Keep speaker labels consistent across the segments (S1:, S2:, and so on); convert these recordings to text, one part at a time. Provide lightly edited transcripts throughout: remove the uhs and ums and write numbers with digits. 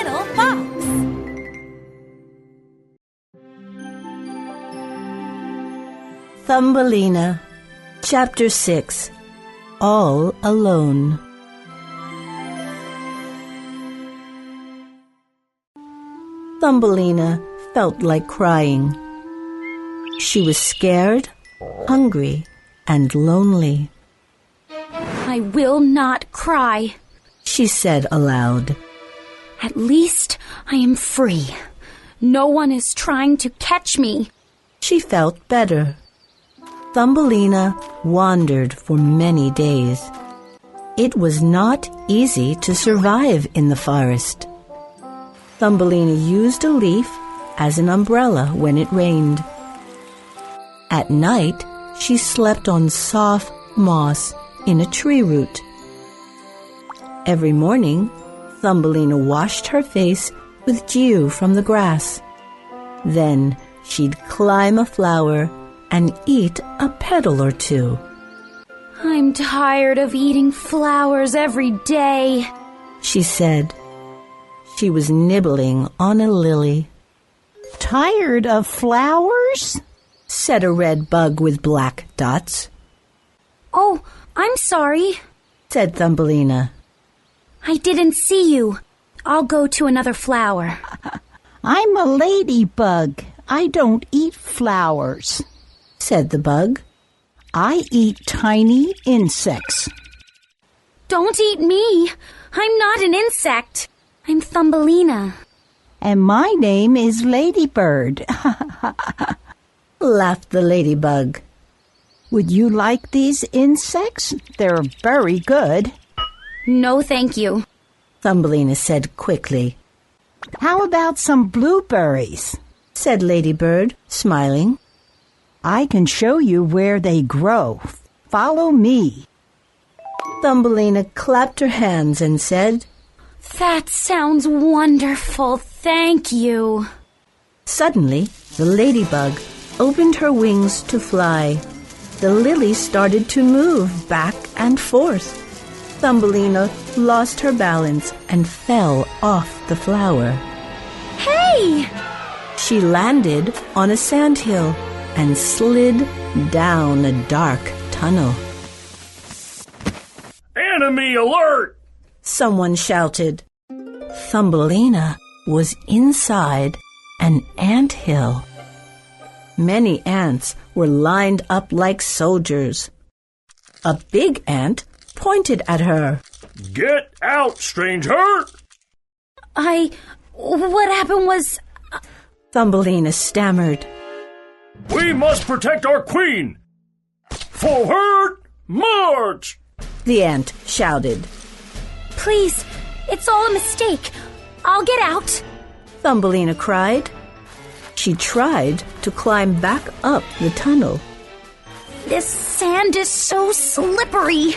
S1: little fox.
S2: Thumbelina, Chapter 6, All Alone. Thumbelina felt like crying. She was scared, hungry, and lonely.
S3: I will not cry,
S2: she said aloud.
S3: At least I am free. No one is trying to catch me.
S2: She felt better. Thumbelina wandered for many days. It was not easy to survive in the forest. Thumbelina used a leaf as an umbrella when it rained. At night, she slept on soft moss in a tree root. Every morning, Thumbelina washed her face with dew from the grass. Then she'd climb a flower and eat a petal or two.
S3: I'm tired of eating flowers every day,
S2: she said. She was nibbling on a lily.
S4: Tired of flowers?
S2: Said a red bug with black dots.
S3: Oh, I'm sorry,
S2: said Thumbelina.
S3: I didn't see you. I'll go to another flower.
S4: I'm a ladybug. I don't eat flowers,
S2: said the bug.
S4: I eat tiny insects.
S3: Don't eat me. I'm not an insect. I'm Thumbelina.
S4: And my name is Ladybird,
S2: laughed the ladybug.
S4: Would you like these insects? They're very good.
S3: No, thank you,
S2: Thumbelina said quickly.
S4: How about some blueberries?
S2: Said Ladybird, smiling.
S4: I can show you where they grow. Follow me.
S2: Thumbelina clapped her hands and said,
S3: That sounds wonderful, thank you.
S2: Suddenly, the ladybug opened her wings to fly. The lily started to move back and forth. Thumbelina lost her balance and fell off the flower.
S3: Hey!
S2: She landed on a sandhill and slid down a dark tunnel.
S5: Enemy alert!
S2: Someone shouted. Thumbelina was inside an anthill. Many ants were lined up like soldiers. A big ant pointed at her.
S5: Get out, stranger!
S3: What happened was...
S2: Thumbelina stammered.
S5: We must protect our queen! Forward, march!
S2: The ant shouted.
S3: Please, it's all a mistake. I'll get out,
S2: Thumbelina cried. She tried to climb back up the tunnel.
S3: This sand is so slippery,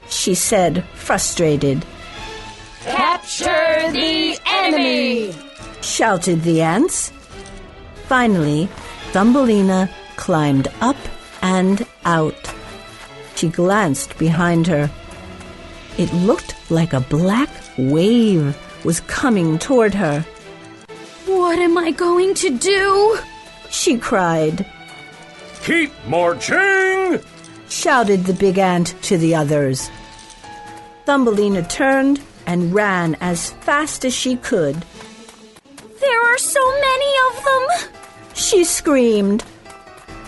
S2: she said, frustrated.
S1: Capture the enemy!
S2: Shouted the ants. Finally, Thumbelina climbed up and out. She glanced behind her. It looked like a black wave was coming toward her.
S3: What am I going to do?
S2: She cried.
S5: Keep marching!
S2: Shouted the big ant to the others. Thumbelina turned and ran as fast as she could.
S3: There are so many of them!
S2: She screamed,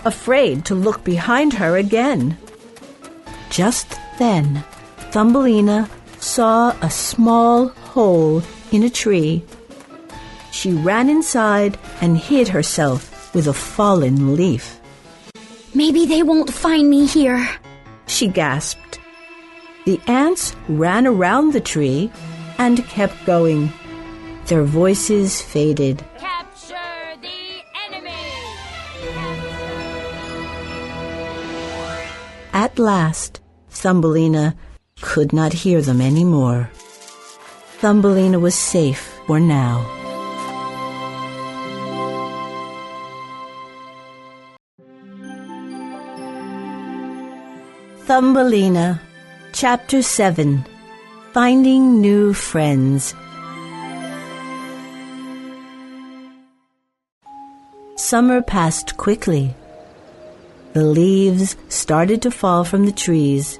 S2: afraid to look behind her again. Just then, Thumbelina saw a small hole in a tree. She ran inside and hid herself with a fallen leaf.
S3: Maybe they won't find me here,
S2: she gasped. The ants ran around the tree and kept going. Their voices faded.
S1: Capture the enemy!
S2: At last, Thumbelina could not hear them anymore. Thumbelina was safe for now. Thumbelina, Chapter 7, Finding New Friends. Summer passed quickly. The leaves started to fall from the trees.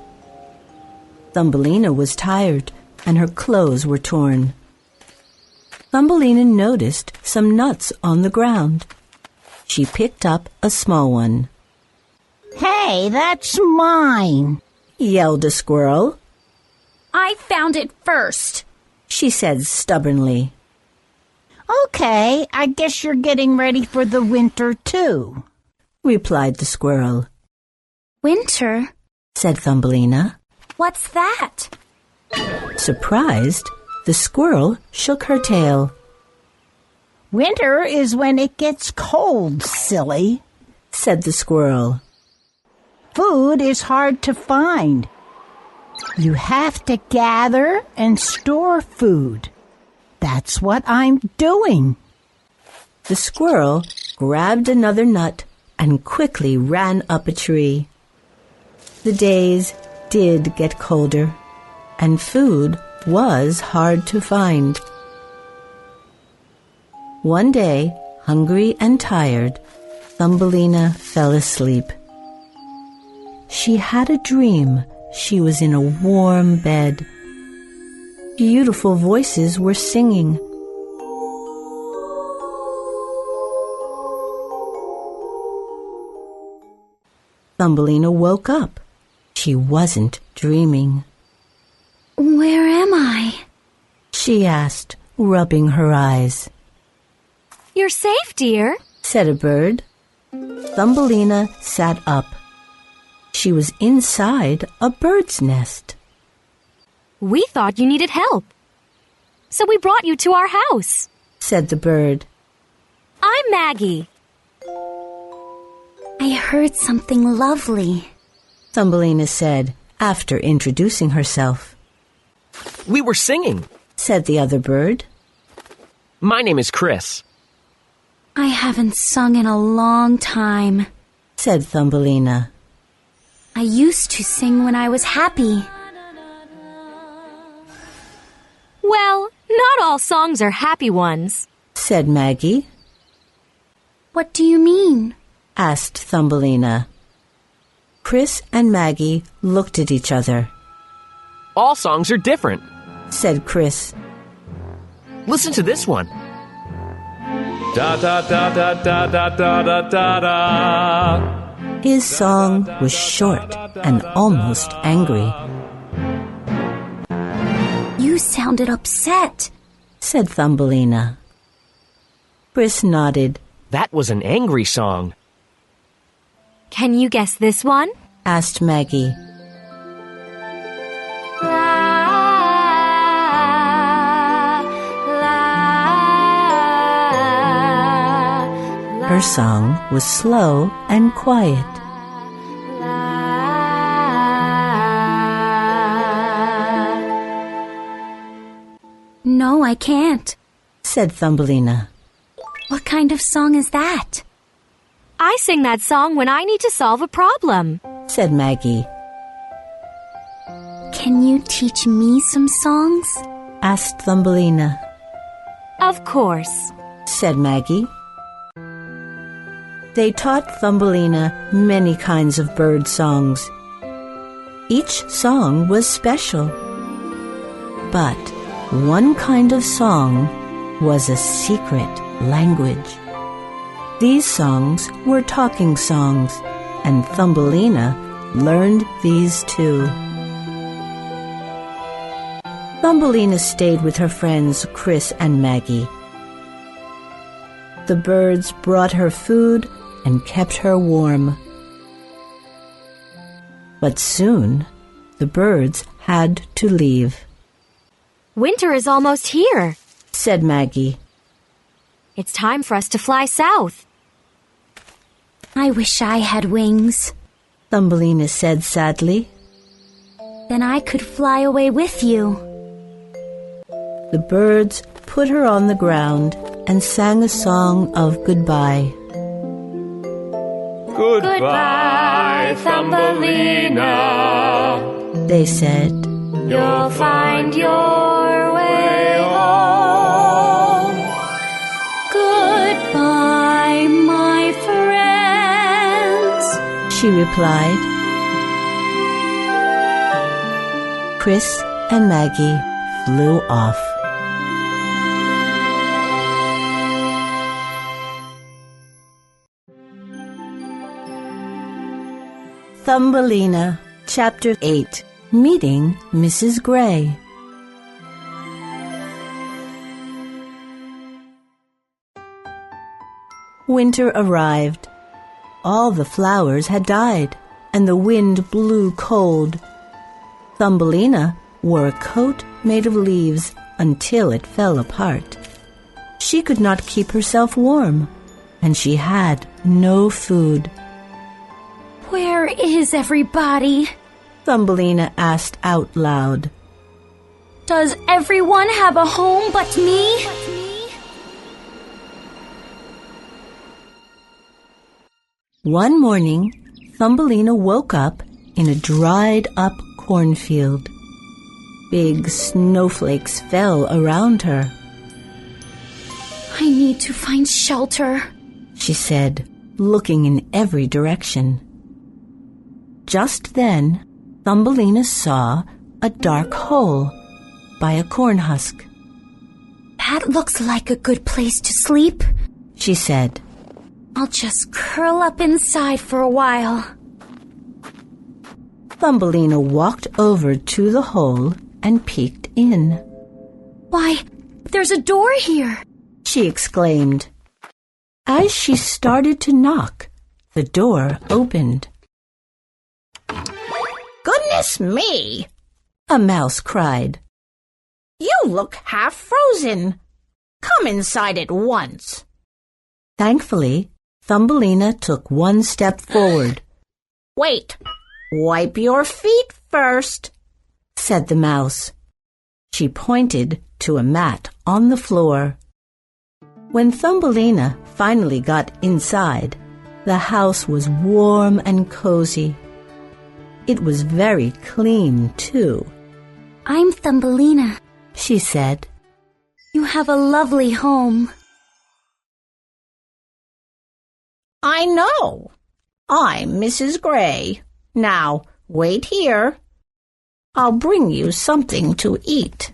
S2: Thumbelina was tired, and her clothes were torn. Thumbelina noticed some nuts on the ground. She picked up a small one.
S4: Hey, that's mine,
S2: Yelled a squirrel.
S3: I found it first.
S2: She said stubbornly.
S4: Okay, I guess you're getting ready for the winter too,
S2: Replied the squirrel.
S3: Winter?
S2: Said Thumbelina.
S3: What's that?
S2: Surprised, the squirrel shook her tail.
S4: Winter is when it gets cold, silly.
S2: Said the squirrel.
S4: Food is hard to find. You have to gather and store food. That's what I'm doing.
S2: The squirrel grabbed another nut and quickly ran up a tree. The days did get colder, and food was hard to find. One day, hungry and tired, Thumbelina fell asleep. She had a dream she was in a warm bed. Beautiful voices were singing. Thumbelina woke up. She wasn't dreaming.
S3: Where am I?
S2: She asked, rubbing her eyes.
S3: You're safe, dear.
S2: Said a bird. Thumbelina sat up. She was inside a bird's nest.
S3: We thought you needed help. So we brought you to our house,
S2: Said the bird.
S3: I'm Maggie. I heard something lovely,
S2: Thumbelina said, after introducing herself.
S6: We were singing.
S2: Said the other bird.
S6: My name is Chris.
S3: I haven't sung in a long time.
S2: Said Thumbelina.
S3: I used to sing when I was happy. Well, not all songs are happy ones.
S2: Said Maggie.
S3: What do you mean?
S2: Asked Thumbelina. Chris and Maggie looked at each other.
S6: All songs are different.
S2: Said Chris.
S6: Listen to this one. Da da da da da da da da da da.
S2: His song was short and almost angry.
S3: You sounded upset.
S2: Said Thumbelina. Chris nodded.
S6: That was an angry song.
S3: Can you guess this one?
S2: Asked Maggie. Her song was slow and quiet.
S3: No, I can't.
S2: Said Thumbelina.
S3: What kind of song is that? I sing that song when I need to solve a problem.
S2: Said Maggie.
S3: Can you teach me some songs?
S2: Asked Thumbelina.
S3: Of course.
S2: Said Maggie. They taught Thumbelina many kinds of bird songs. Each song was special. But one kind of song was a secret language. These songs were talking songs, and Thumbelina learned these too. Thumbelina stayed with her friends Chris and Maggie. The birds brought her food and kept her warm. But soon, the birds had to leave.
S3: Winter is almost here,
S2: Said Maggie.
S3: It's time for us to fly south. I wish I had wings.
S2: Thumbelina said sadly.
S3: Then I could fly away with you.
S2: The birds put her on the ground and sang a song of goodbye.
S5: Goodbye, Thumbelina.
S2: They said.
S3: You'll find your way home. Goodbye, my
S2: she replied. Chris and Maggie flew off. Thumbelina, Chapter 8, Meeting Mrs. Gray. Winter arrived. All the flowers had died, and the wind blew cold. Thumbelina wore a coat made of leaves until it fell apart. She could not keep herself warm, and she had no food.
S3: Where is everybody?
S2: Thumbelina asked out loud.
S3: Does everyone have a home but me?
S2: One morning, Thumbelina woke up in a dried-up cornfield. Big snowflakes fell around her.
S3: I need to find shelter,
S2: she said, looking in every direction. Just then, Thumbelina saw a dark hole by a corn husk.
S3: That looks like a good place to sleep,
S2: she said.
S3: I'll just curl up inside for a while.
S2: Thumbelina walked over to the hole and peeked in.
S3: Why, there's a door here,
S2: she exclaimed. As she started to knock, the door opened.
S4: Goodness me!
S2: A mouse cried.
S4: You look half frozen. Come inside at once.
S2: Thankfully, Thumbelina took one step forward.
S4: Wait, wipe your feet first,
S2: said the mouse. She pointed to a mat on the floor. When Thumbelina finally got inside, the house was warm and cozy. It was very clean, too.
S3: I'm Thumbelina,
S2: she said.
S3: You have a lovely home.
S4: I know. I'm Mrs. Gray. Now, wait here. I'll bring you something to eat.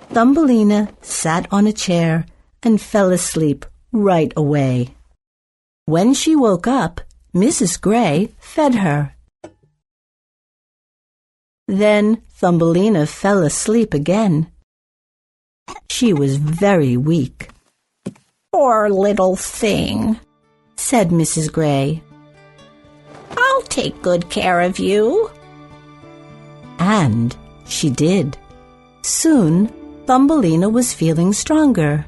S2: Thumbelina sat on a chair and fell asleep right away. When she woke up, Mrs. Gray fed her. Then Thumbelina fell asleep again. She was very weak.
S4: Poor little thing,
S2: said Mrs. Gray.
S4: I'll take good care of you.
S2: And she did. Soon, Thumbelina was feeling stronger.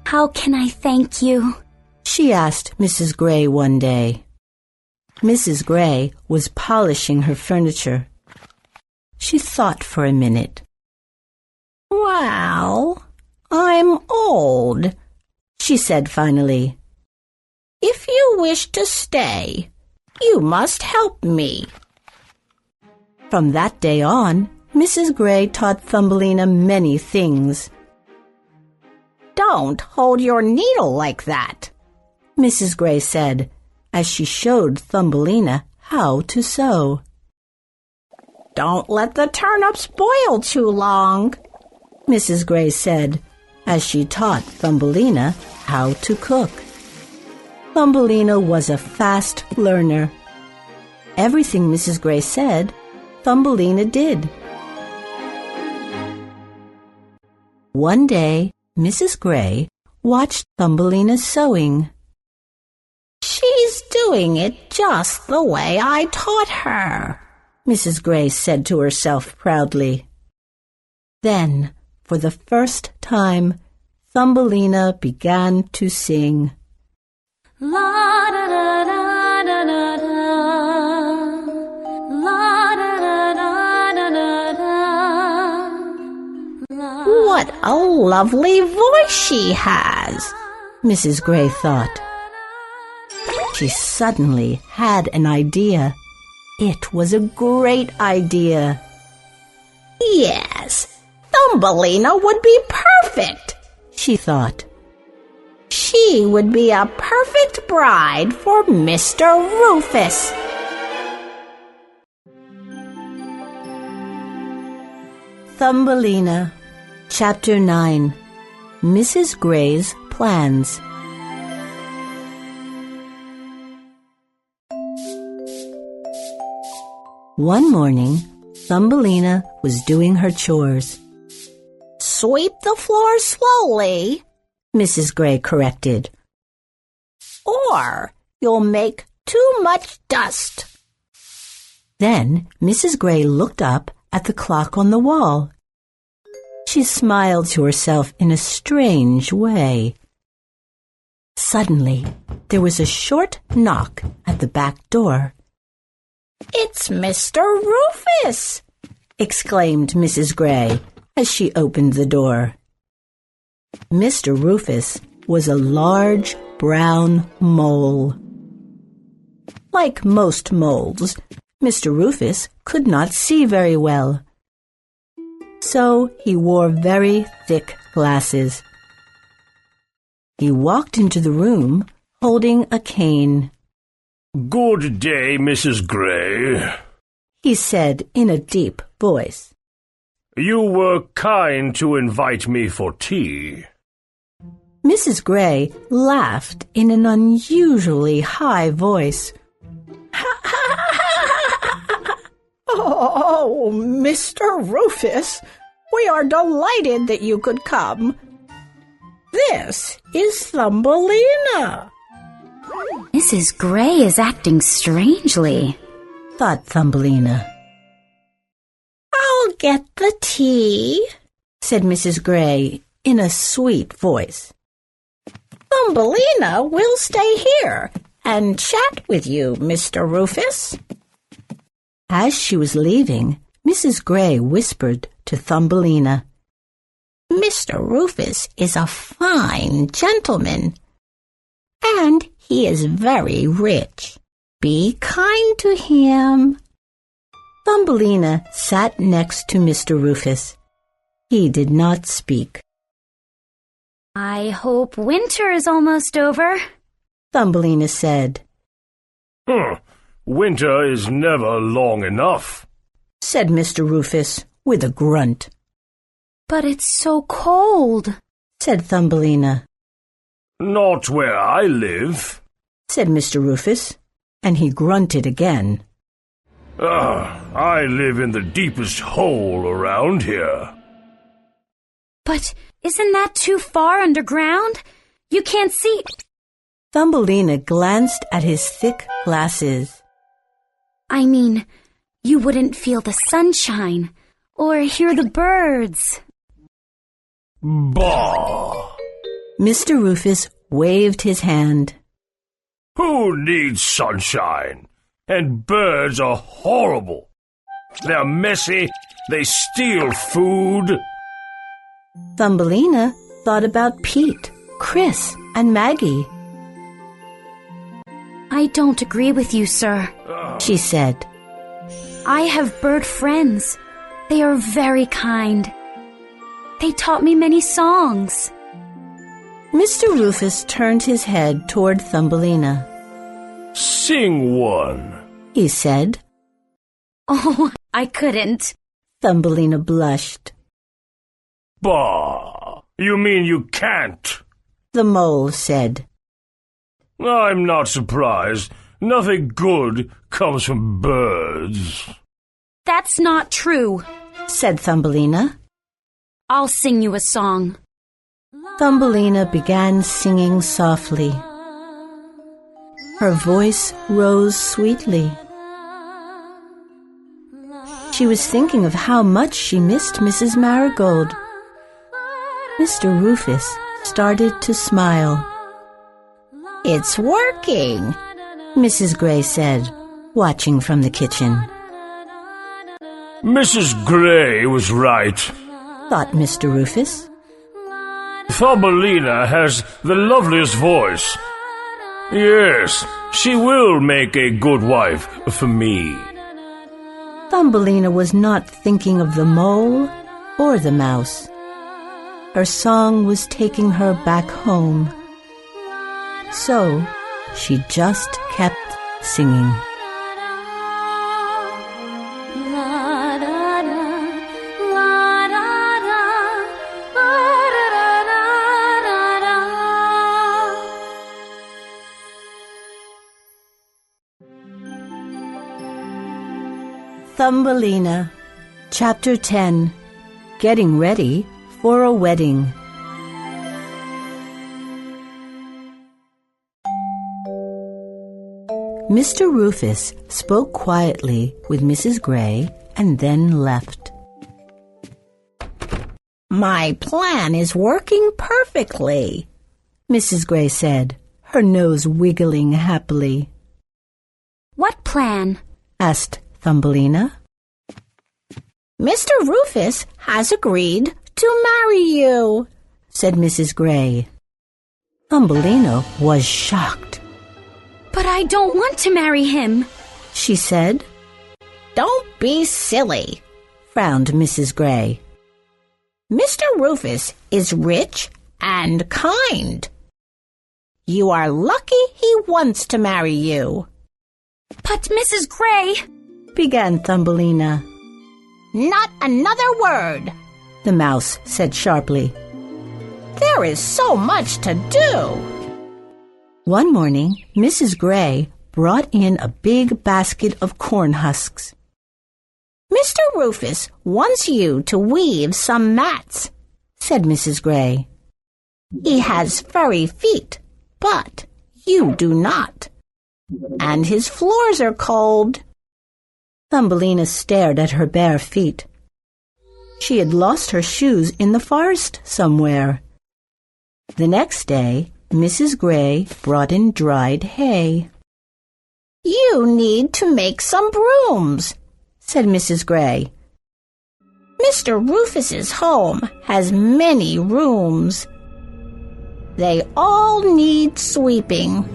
S3: How can I thank you?
S2: She asked Mrs. Gray one day. Mrs. Gray was polishing her furniture. She thought for a minute.
S4: Well, I'm old, she said finally. If you wish to stay, you must help me.
S2: From that day on, Mrs. Gray taught Thumbelina many things.
S4: Don't hold your needle like that,
S2: Mrs. Gray said, as she showed Thumbelina how to sew.
S4: Don't let the turnips boil too long,
S2: Mrs. Gray said, as she taught Thumbelina how to cook. Thumbelina was a fast learner. Everything Mrs. Gray said, Thumbelina did. One day, Mrs. Gray watched Thumbelina sewing.
S4: She's doing it just the way I taught her,
S2: Mrs. Gray said to herself proudly. Then, for the first time, Thumbelina began to sing.
S3: La da da da da da da. La da da da da da da.
S4: What a lovely voice she has,
S2: Mrs. Gray thought. She suddenly had an idea. It was a great idea.
S4: Yes, Thumbelina would be perfect,
S2: she thought.
S4: She would be a perfect bride for Mr. Rufus.
S2: Thumbelina, Chapter 9, Mrs. Gray's Plans. One morning, Thumbelina was doing her chores.
S4: Sweep the floor slowly,
S2: Mrs. Gray corrected.
S4: or you'll make too much dust.
S2: Then Mrs. Gray looked up at the clock on the wall. She smiled to herself in a strange way. Suddenly, there was a short knock at the back door.
S4: "It's Mr. Rufus!"
S2: exclaimed Mrs. Gray as she opened the door. Mr. Rufus was a large brown mole. Like most moles, Mr. Rufus could not see very well. So he wore very thick glasses. He walked into the room holding a cane.
S5: Good day, Mrs. Gray.
S2: He said in a deep voice.
S5: You were kind to invite me for tea.
S2: Mrs. Gray laughed in an unusually high voice.
S4: "Oh, Mr. Rufus, we are delighted that you could come. This is Thumbelina."
S3: Mrs. Gray is acting strangely,
S2: thought Thumbelina.
S4: "I'll get the tea,"
S2: said Mrs. Gray in a sweet voice.
S4: "Thumbelina will stay here and chat with you, Mr. Rufus."
S2: As she was leaving, Mrs. Gray whispered to Thumbelina,
S4: "Mr. Rufus is a fine gentleman, and he is very rich. Be kind to him."
S2: Thumbelina sat next to Mr. Rufus. He did not speak.
S3: I hope winter is almost over,
S2: Thumbelina said.
S5: Winter is never long enough,
S2: said Mr. Rufus with a grunt.
S3: But it's so cold,
S2: said Thumbelina.
S5: Not where I live,
S2: said Mr. Rufus, and he grunted again.
S5: I live in the deepest hole around here.
S3: But isn't that too far underground? You can't see.
S2: Thumbelina glanced at his thick glasses.
S3: I mean, you wouldn't feel the sunshine or hear the birds.
S5: Bah!
S2: Mr. Rufus waved his hand.
S5: Who needs sunshine? And birds are horrible. They're messy, they steal food.
S2: Thumbelina thought about Pete, Chris, and Maggie.
S3: I don't agree with you, sir,
S2: she said.
S3: I have bird friends. They are very kind. They taught me many songs.
S2: Mr. Rufus turned his head toward Thumbelina.
S5: Sing one,
S2: he said.
S3: Oh, I couldn't.
S2: Thumbelina blushed.
S5: Bah! You mean you can't?
S2: The mole said.
S5: I'm not surprised. Nothing good comes from birds.
S3: That's not true,
S2: said Thumbelina.
S3: I'll sing you a song.
S2: Thumbelina began singing softly. Her voice rose sweetly. She was thinking of how much she missed Mrs. Marigold. Mr. Rufus started to smile.
S4: "It's working,"
S2: Mrs. Gray said, watching from the kitchen.
S5: Mrs. Gray was right,
S2: thought Mr. Rufus.
S5: Thumbelina has the loveliest voice. Yes, she will make a good wife for me.
S2: Thumbelina was not thinking of the mole or the mouse. Her song was taking her back home. So she just kept singing. Thumbelina, Chapter 10, Getting Ready for a Wedding. Mr. Rufus spoke quietly with Mrs. Gray and then left.
S4: My plan is working perfectly,
S2: Mrs. Gray said, her nose wiggling happily.
S3: What plan?
S2: Asked Thumbelina.
S4: Mr. Rufus has agreed to marry you,
S2: said Mrs. Gray. Thumbelina was shocked.
S3: But I don't want to marry him,
S2: she said.
S4: Don't be silly,
S2: frowned Mrs. Gray.
S4: Mr. Rufus is rich and kind. You are lucky he wants to marry you.
S3: But Mrs. Gray,
S2: began Thumbelina.
S4: Not another word,
S2: the mouse said sharply.
S4: There is so much to do.
S2: One morning, Mrs. Gray brought in a big basket of corn husks.
S4: Mr. Rufus wants you to weave some mats, said Mrs. Gray. He has furry feet, but you do not. And his floors are cold.
S2: Thumbelina stared at her bare feet. She had lost her shoes in the forest somewhere. The next day, Mrs. Gray brought in dried hay.
S4: You need to make some brooms, said Mrs. Gray. Mr. Rufus's home has many rooms. They all need sweeping.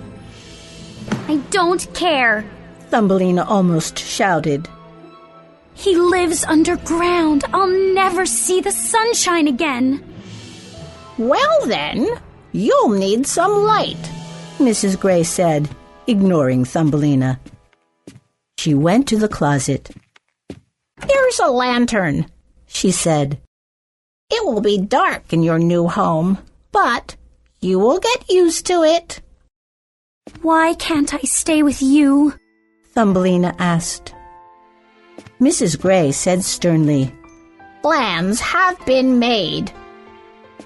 S3: I don't care,
S2: Thumbelina almost shouted.
S3: He lives underground. I'll never see the sunshine again.
S4: Well then, you'll need some light,
S2: Mrs. Gray said, ignoring Thumbelina. She went to the closet.
S4: Here's a lantern,
S2: she said.
S4: It will be dark in your new home, but you will get used to it.
S3: Why can't I stay with you?
S2: Thumbelina asked. Mrs. Gray said sternly,
S4: Plans have been made.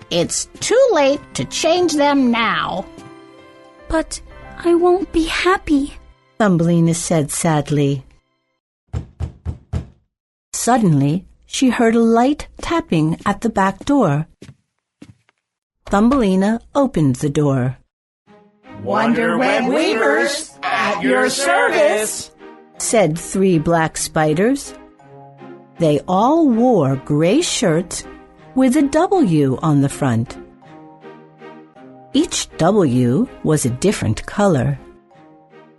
S4: It's too late to change them now.
S3: But I won't be happy,
S2: Thumbelina said sadly. Suddenly, she heard a light tapping at the back door. Thumbelina opened the door.
S7: Wonder Web Weavers, at your service,
S2: said 3 black spiders. They all wore gray shirts with a W on the front. Each W was a different color.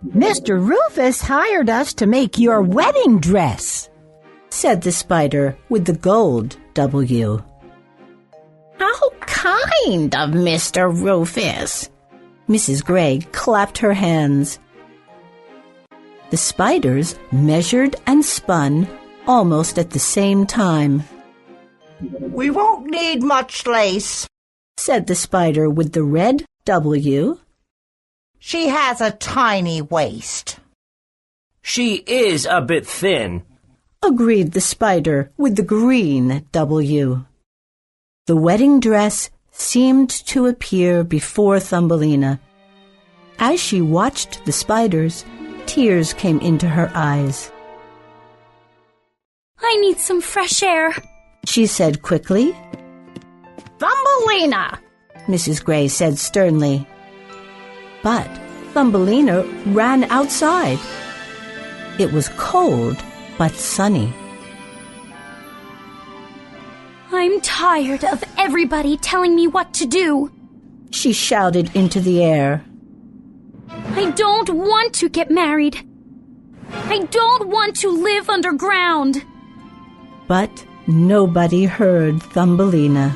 S4: Mr. Rufus hired us to make your wedding dress,
S2: said the spider with the gold W.
S4: How kind of Mr. Rufus!
S2: Mrs. Gray clapped her hands. The spiders measured and spun almost at the same time.
S7: We won't need much lace,
S2: said the spider with the red W.
S7: She has a tiny waist.
S6: She is a bit thin,
S2: agreed the spider with the green W. The wedding dress seemed to appear before Thumbelina. As she watched the spiders, tears came into her eyes.
S3: I need some fresh air,
S2: she said quickly.
S4: Thumbelina,
S2: Mrs. Gray said sternly. But Thumbelina ran outside. It was cold but sunny.
S3: I'm tired of everybody telling me what to do,
S2: she shouted into the air.
S3: I don't want to get married. I don't want to live underground.
S2: But nobody heard Thumbelina.